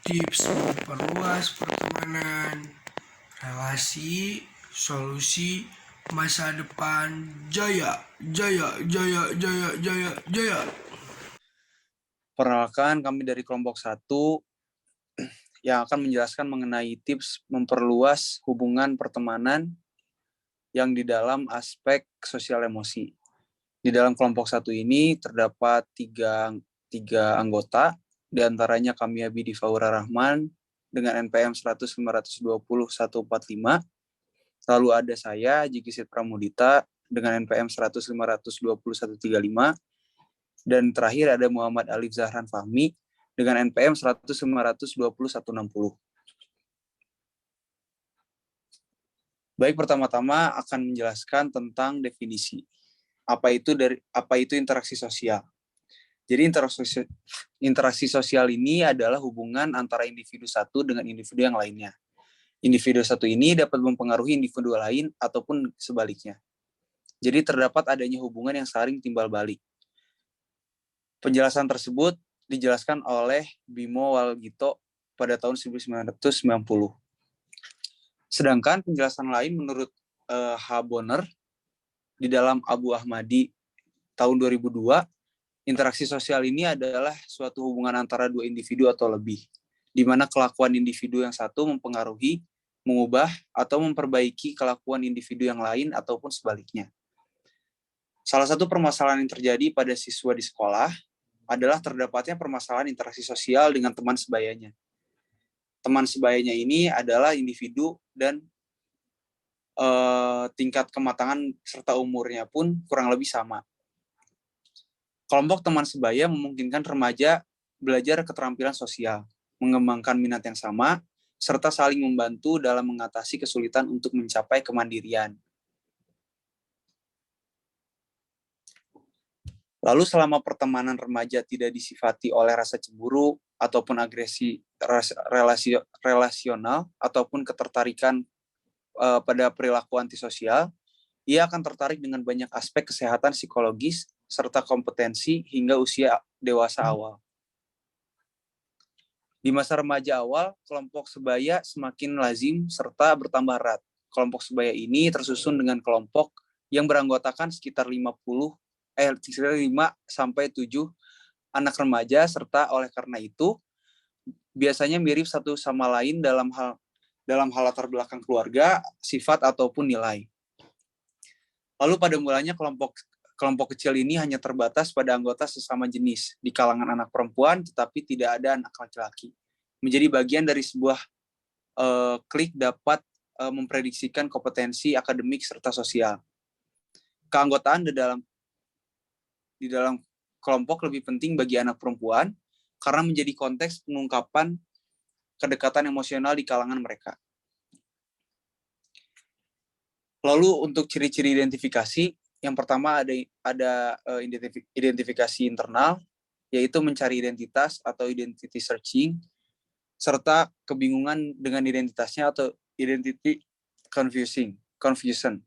tips memperluas pertemanan, relasi, solusi, masa depan, jaya, jaya, jaya, jaya, jaya, jaya. Perkenalkan, kami dari kelompok 1 yang akan menjelaskan mengenai tips memperluas hubungan pertemanan yang di dalam aspek sosial emosi. Di dalam kelompok 1 ini terdapat tiga anggota, di antaranya kami Abidi Faura Rahman dengan NPM 100520145, lalu ada saya Jikisit Pramudita dengan NPM 100520135, dan terakhir ada Muhammad Alif Zahran Fahmi dengan NPM 100520160. Baik, pertama-tama akan menjelaskan tentang definisi. Apa itu interaksi sosial? Jadi interaksi sosial ini adalah hubungan antara individu satu dengan individu yang lainnya. Individu satu ini dapat mempengaruhi individu lain ataupun sebaliknya. Jadi terdapat adanya hubungan yang saling timbal balik. Penjelasan tersebut dijelaskan oleh Bimo Walgito pada tahun 1990. Sedangkan penjelasan lain menurut H. Bonner di dalam Abu Ahmadi tahun 2002, interaksi sosial ini adalah suatu hubungan antara dua individu atau lebih, di mana kelakuan individu yang satu mempengaruhi, mengubah, atau memperbaiki kelakuan individu yang lain ataupun sebaliknya. Salah satu permasalahan yang terjadi pada siswa di sekolah adalah terdapatnya permasalahan interaksi sosial dengan teman sebayanya. Teman sebayanya ini adalah individu dan tingkat kematangan serta umurnya pun kurang lebih sama. Kelompok teman sebaya memungkinkan remaja belajar keterampilan sosial, mengembangkan minat yang sama, serta saling membantu dalam mengatasi kesulitan untuk mencapai kemandirian. Lalu selama pertemanan remaja tidak disifati oleh rasa cemburu ataupun agresi relasional ataupun ketertarikan pada perilaku antisosial, ia akan tertarik dengan banyak aspek kesehatan psikologis serta kompetensi hingga usia dewasa awal. Di masa remaja awal, kelompok sebaya semakin lazim serta bertambah erat. Kelompok sebaya ini tersusun dengan kelompok yang beranggotakan sekitar 5 sampai 7 anak remaja, serta oleh karena itu biasanya mirip satu sama lain dalam hal latar belakang keluarga, sifat ataupun nilai. Lalu pada mulanya kelompok kecil ini hanya terbatas pada anggota sesama jenis di kalangan anak perempuan, tetapi tidak ada anak laki-laki. Menjadi bagian dari sebuah klik dapat memprediksikan kompetensi akademik serta sosial. Keanggotaan di dalam kelompok lebih penting bagi anak perempuan karena menjadi konteks pengungkapan kedekatan emosional di kalangan mereka. Lalu untuk ciri-ciri identifikasi, yang pertama ada identifikasi internal, yaitu mencari identitas atau identity searching, serta kebingungan dengan identitasnya atau identity confusion,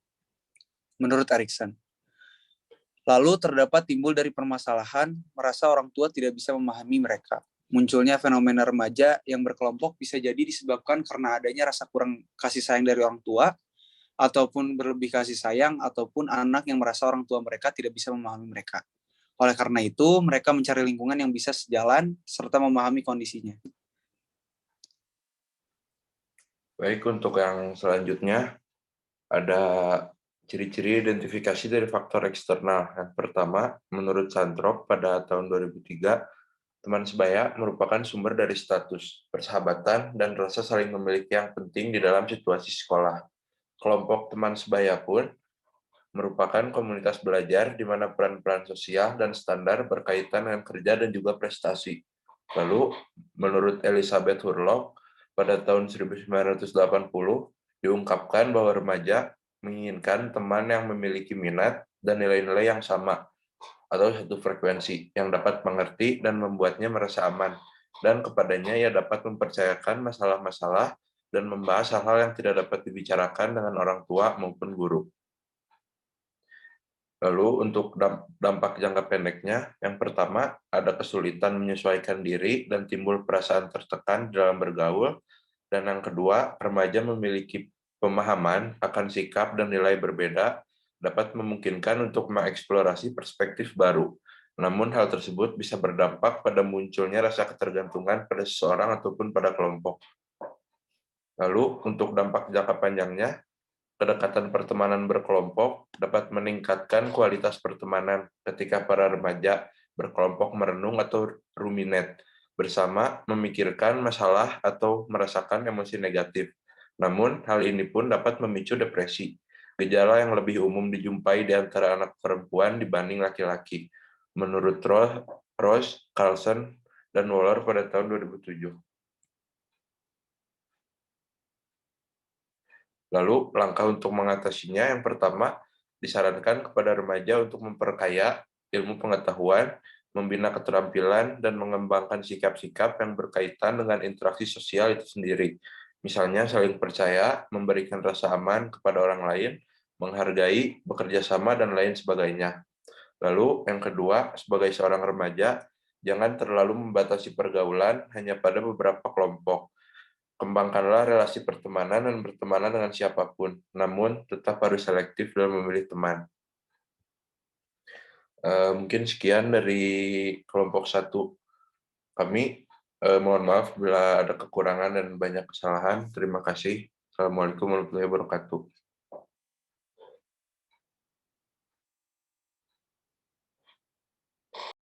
menurut Erikson. Lalu terdapat timbul dari permasalahan merasa orang tua tidak bisa memahami mereka. Munculnya fenomena remaja yang berkelompok bisa jadi disebabkan karena adanya rasa kurang kasih sayang dari orang tua, ataupun berlebih kasih sayang, ataupun anak yang merasa orang tua mereka tidak bisa memahami mereka. Oleh karena itu, mereka mencari lingkungan yang bisa sejalan serta memahami kondisinya. Baik, untuk yang selanjutnya ada ciri-ciri identifikasi dari faktor eksternal. Yang pertama, menurut Sandrock pada tahun 2003, teman sebaya merupakan sumber dari status, persahabatan, dan rasa saling memiliki yang penting di dalam situasi sekolah. Kelompok teman sebaya pun merupakan komunitas belajar di mana peran-peran sosial dan standar berkaitan dengan kerja dan juga prestasi. Lalu, menurut Elizabeth Hurlock, pada tahun 1980, diungkapkan bahwa remaja menginginkan teman yang memiliki minat dan nilai-nilai yang sama, atau satu frekuensi, yang dapat mengerti dan membuatnya merasa aman, dan kepadanya ia dapat mempercayakan masalah-masalah dan membahas hal-hal yang tidak dapat dibicarakan dengan orang tua maupun guru. Lalu untuk dampak jangka pendeknya, yang pertama ada kesulitan menyesuaikan diri dan timbul perasaan tertekan dalam bergaul. Dan yang kedua, remaja memiliki pemahaman akan sikap dan nilai berbeda dapat memungkinkan untuk mengeksplorasi perspektif baru. Namun hal tersebut bisa berdampak pada munculnya rasa ketergantungan pada seseorang ataupun pada kelompok. Lalu untuk dampak jangka panjangnya, kedekatan pertemanan berkelompok dapat meningkatkan kualitas pertemanan ketika para remaja berkelompok merenung atau ruminate bersama, memikirkan masalah atau merasakan emosi negatif. Namun, hal ini pun dapat memicu depresi, gejala yang lebih umum dijumpai di antara anak perempuan dibanding laki-laki, menurut Ross, Carlson, dan Waller pada tahun 2007. Lalu, langkah untuk mengatasinya yang pertama, disarankan kepada remaja untuk memperkaya ilmu pengetahuan, membina keterampilan, dan mengembangkan sikap-sikap yang berkaitan dengan interaksi sosial itu sendiri. Misalnya saling percaya, memberikan rasa aman kepada orang lain, menghargai, bekerja sama, dan lain sebagainya. Lalu, yang kedua, sebagai seorang remaja, jangan terlalu membatasi pergaulan hanya pada beberapa kelompok. Kembangkanlah relasi pertemanan dan bertemanan dengan siapapun, namun tetap harus selektif dalam memilih teman. Mungkin sekian dari kelompok 1 kami. Mohon maaf bila ada kekurangan dan banyak kesalahan. Terima kasih. Assalamualaikum warahmatullahi wabarakatuh.